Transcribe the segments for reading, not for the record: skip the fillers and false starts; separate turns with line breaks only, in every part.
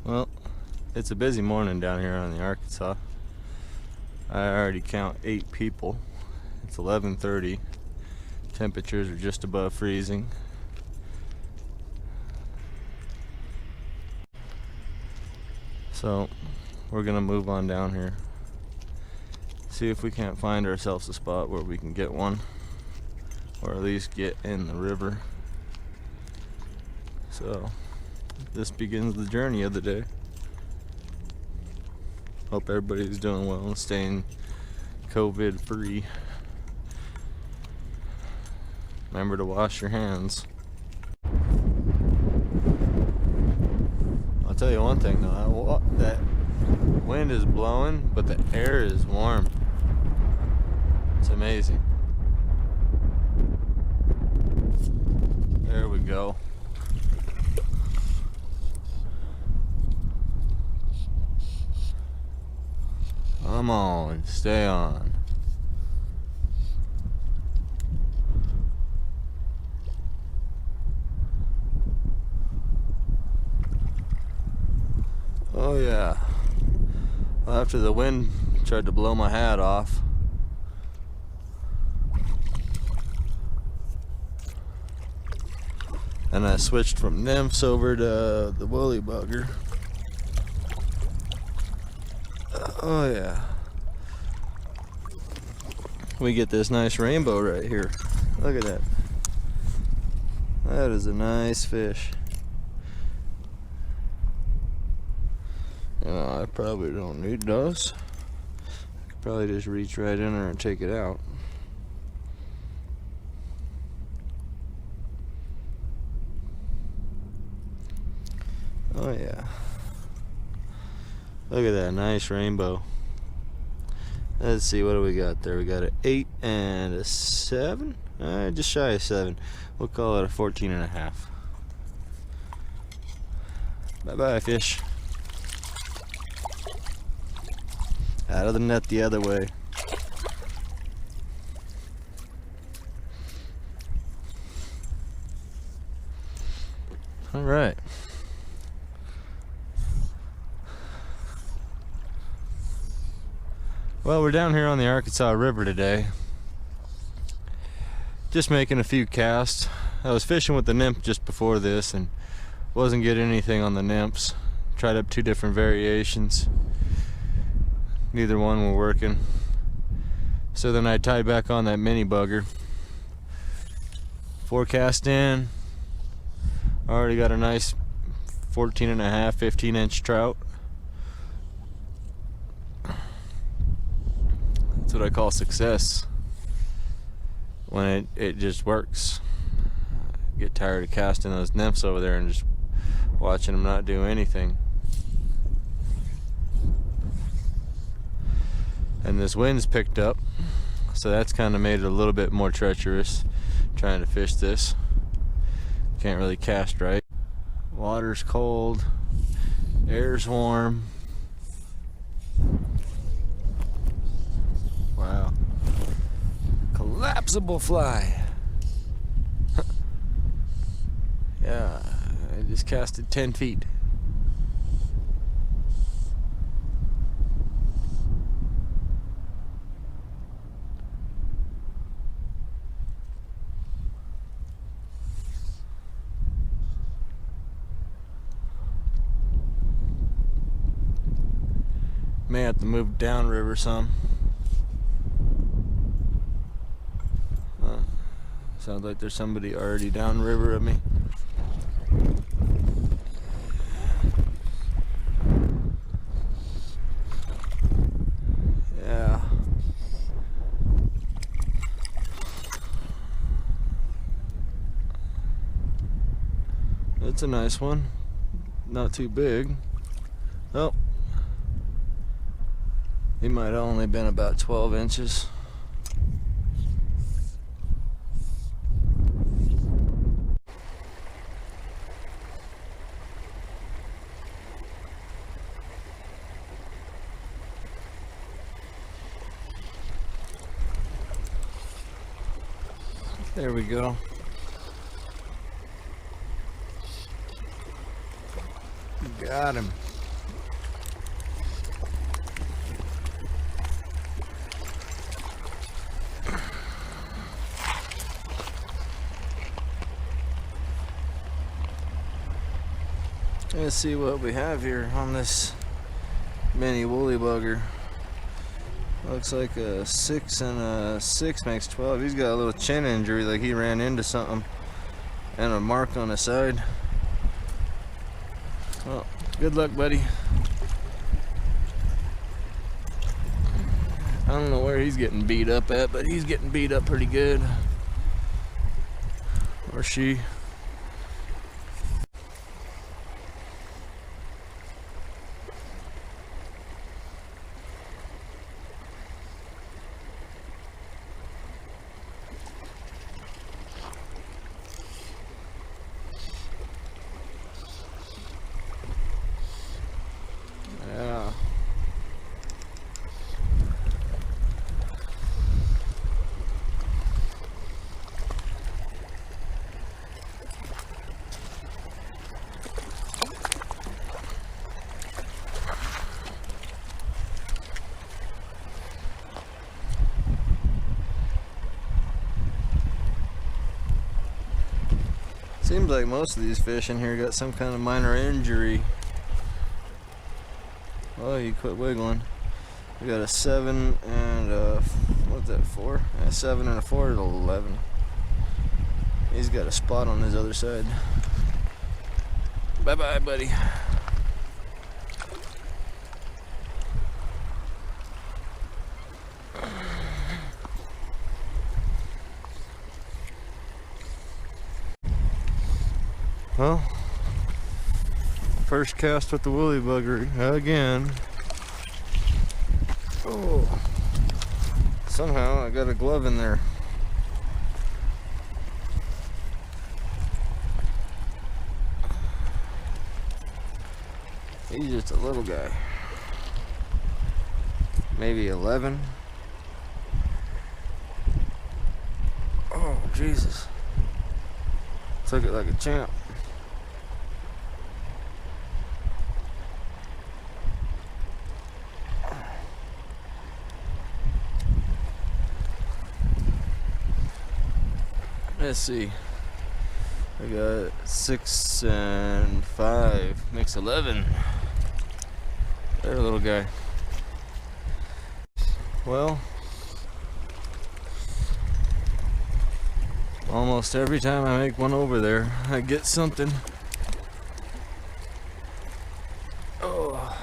Well, it's a busy morning down here on the Arkansas. I already count 8 people. It's 11:30. Temperatures are just above freezing. So we're gonna move on down here. See if we can't find ourselves a spot where we can get one, or at least get in the river. So this begins the journey of the day. Hope everybody's doing well and staying COVID free. Remember to wash your hands. I'll tell you one thing though, that wind is blowing, but the air is warm. It's amazing. There we go. Come on, stay on. Oh yeah. Well, after the wind tried to blow my hat off, and I switched from nymphs over to the woolly bugger. Oh yeah. We get this nice rainbow right here. Look at that. That is a nice fish. You know, I probably don't need those. I could probably just reach right in there and take it out. Oh yeah. Look at that nice rainbow. Let's see, what do we got there? We got an 8 and a 7. Just shy of 7. We'll call it a 14.5. Bye-bye, fish. Out of the net the other way. All right. Well, we're down here on the Arkansas River today. Just making a few casts. I was fishing with the nymph just before this and wasn't getting anything on the nymphs. Tried up 2 different variations. Neither one were working. So then I tied back on that mini bugger. 4 cast in. Already got a nice 14.5, 15-inch trout. That's what I call success. When it just works. I get tired of casting those nymphs over there and just watching them not do anything. And this wind's picked up, so that's kind of made it a little bit more treacherous trying to fish this. Can't really cast right. Water's cold, air's warm. Wow. Collapsible fly. Yeah, I just casted 10 feet. May have to move downriver some. Sounds like there's somebody already downriver of me. Yeah. That's a nice one. Not too big. Oh. He might have only been about 12 inches. There we go. Got him. Let's see what we have here on this mini woolly bugger. Looks like a 6 and a 6 makes 12. He's got a little chin injury, like he ran into something, and a mark on the side. Well, good luck, buddy. I don't know where he's getting beat up at, but he's getting beat up pretty good. Or she. Yeah. Seems like most of these fish in here got some kind of minor injury. Oh, you quit wiggling. We got a 7 and a, what's that, 4? A 7 and a 4 at 11. He's got a spot on his other side. Bye bye, buddy. Well, first cast with the woolly bugger again. Oh, somehow I got a glove in there. He's just a little guy. Maybe 11. Oh, Jesus. Took it like a champ. Let's see. I got 6 and 5 makes 11. There, little guy. Well, almost every time I make one over there, I get something. Oh,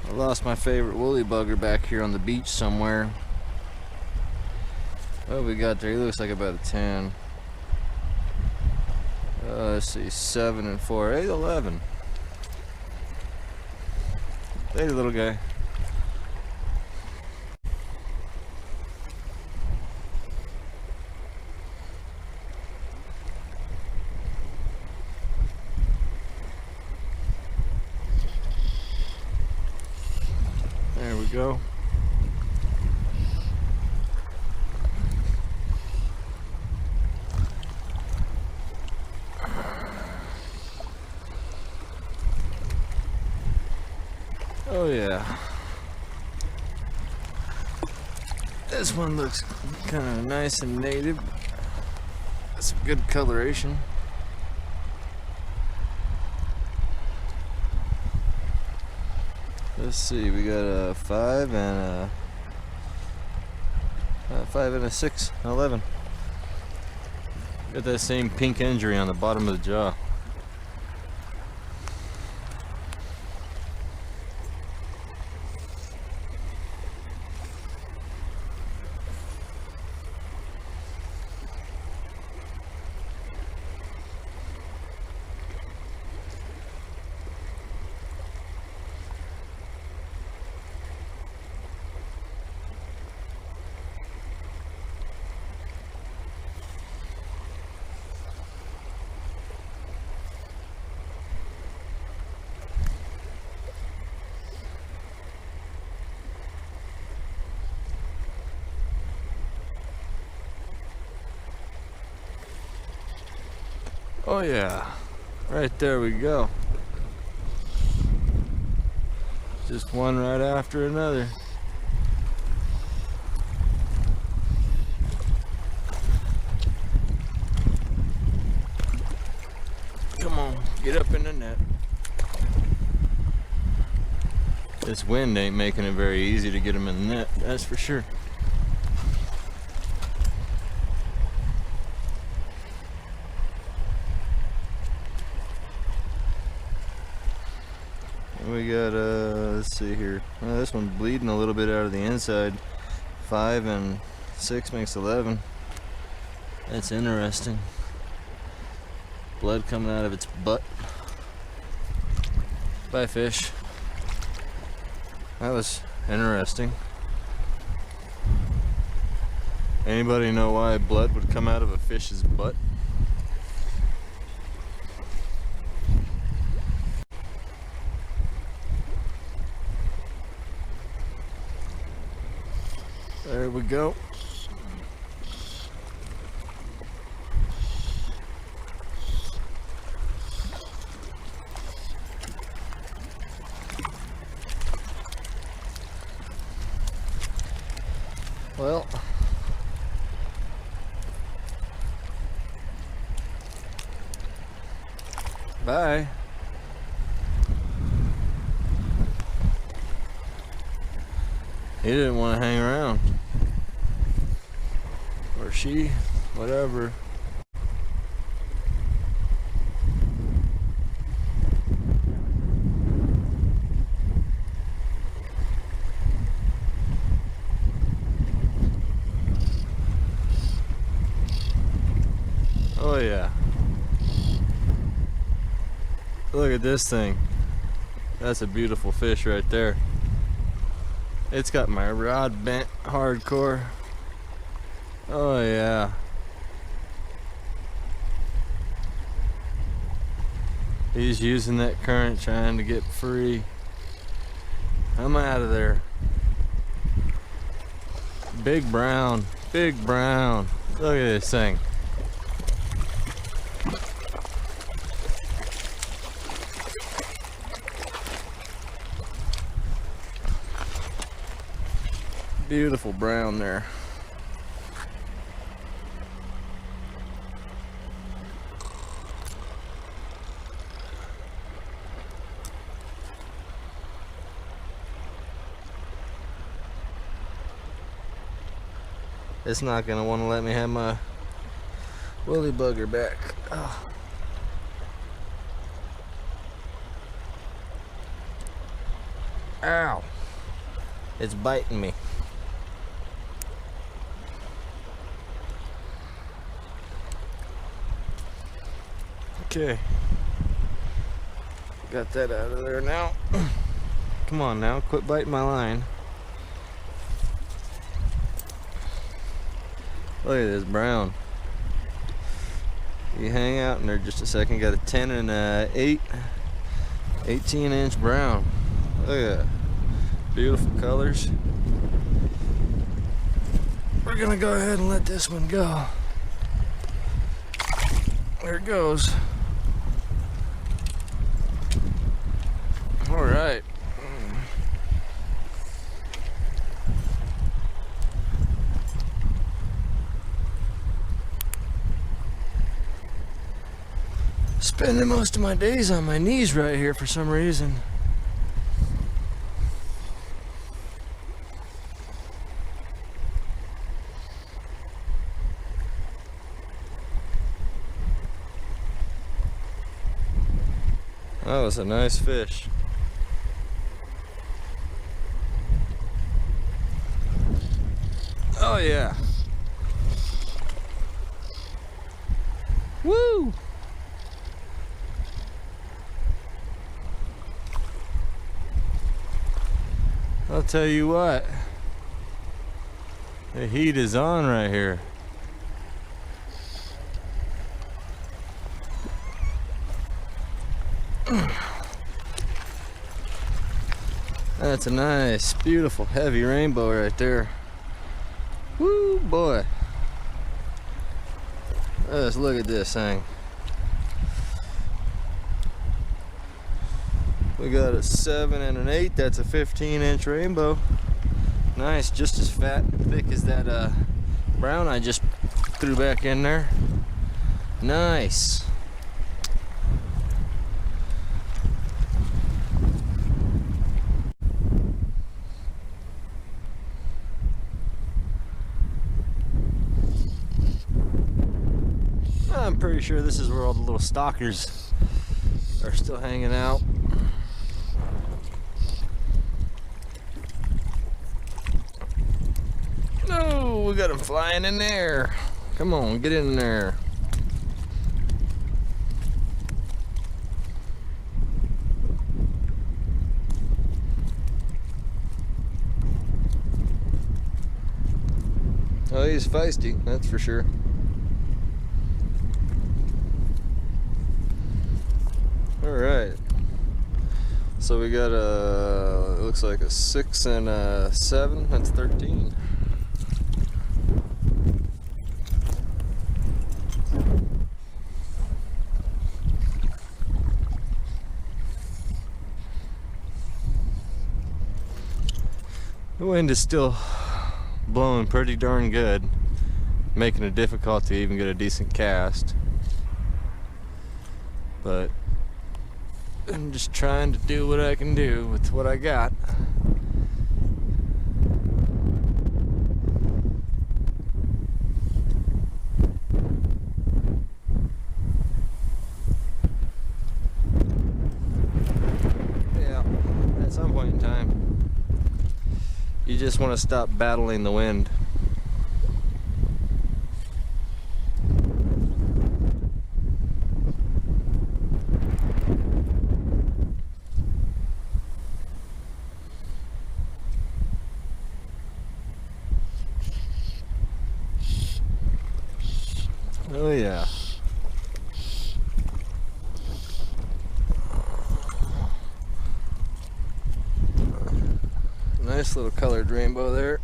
I lost my favorite woolly bugger back here on the beach somewhere. What we got there? He looks like about a 10. Let's see, 7 and 4, 8, 11. Hey, little guy. There we go. Oh yeah. This one looks kind of nice and native. That's some good coloration. Let's see, we got a 5 and a 6, 11. Got that same pink injury on the bottom of the jaw. Oh yeah, right there we go. Just one right after another. on, get up in the net. This wind ain't making it very easy to get them in the net, that's for sure. We got, let's see here. This one's bleeding a little bit out of the inside. 5 and 6 makes 11. That's interesting. Blood coming out of its butt. Bye, fish. That was interesting. Anybody know why blood would come out of a fish's butt? There we go. Well, bye. He didn't want to hang around. Or she, whatever. Oh yeah. Look at this thing. That's a beautiful fish right there. It's got my rod bent hardcore. Oh yeah. He's using that current trying to get free. I'm out of there. Big brown, big brown. Look at this thing. Beautiful brown there. It's not gonna want to let me have my woolly bugger back. Oh. Ow! It's biting me. Okay. Got that out of there now. Come on now, quit biting my line. Look at this brown. You hang out in there just a second. Got a 10 and a 8, 18-inch brown. Look at that. Beautiful colors. We're gonna go ahead and let this one go. There it goes. All right. Spending most of my days on my knees right here for some reason. That was a nice fish. Oh yeah. Woo! I'll tell you what, the heat is on right here. That's a nice, beautiful, heavy rainbow right there. Woo, boy. Let's look at this thing. We got a 7 and an 8. That's a 15-inch rainbow. Nice, just as fat and thick as that brown I just threw back in there. Nice. sure this is where all the little stalkers are still hanging out. No, we got them flying in there. Come on, get in there. Oh, he's feisty, that's for sure. Alright. So we got it looks like a 6 and a 7, that's 13. The wind is still blowing pretty darn good, making it difficult to even get a decent cast. But I'm just trying to do what I can do with what I got. Yeah, at some point in time, you just want to stop battling the wind. Oh yeah. Nice little colored rainbow there.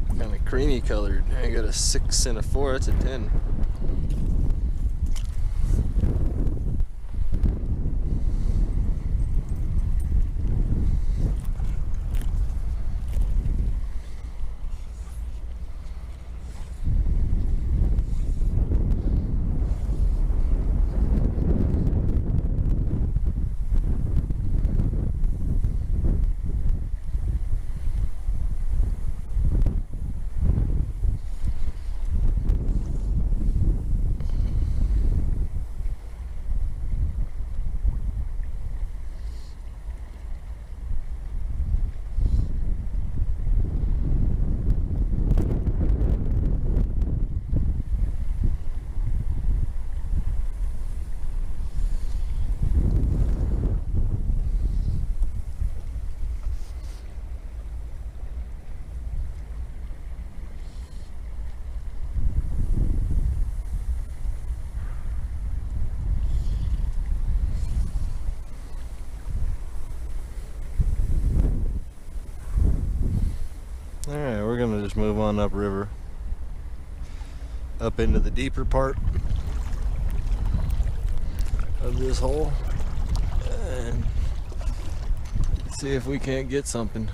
Kind of creamy colored. I got a 6 and a 4, that's a 10. Alright, we're gonna just move on upriver, up into the deeper part of this hole, and see if we can't get something.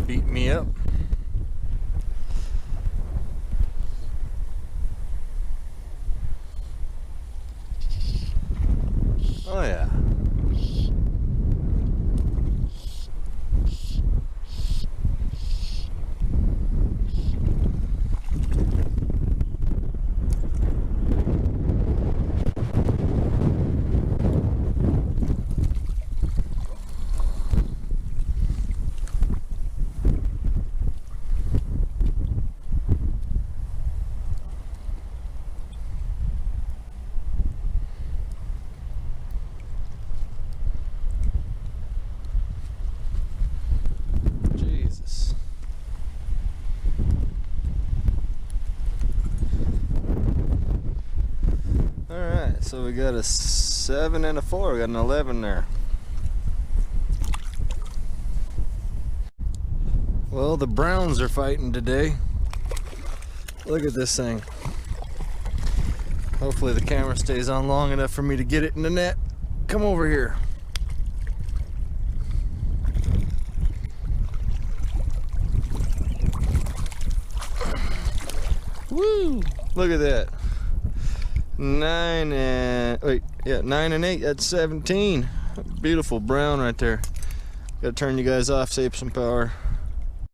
Beat me up. Oh yeah. So we got a 7 and a 4, we got an 11 there. Well, the browns are fighting today. Look at this thing. Hopefully the camera stays on long enough for me to get it in the net. Come over here. Woo! Look at that. 9 and 8. That's 17. Beautiful brown right there. Gotta turn you guys off, save some power.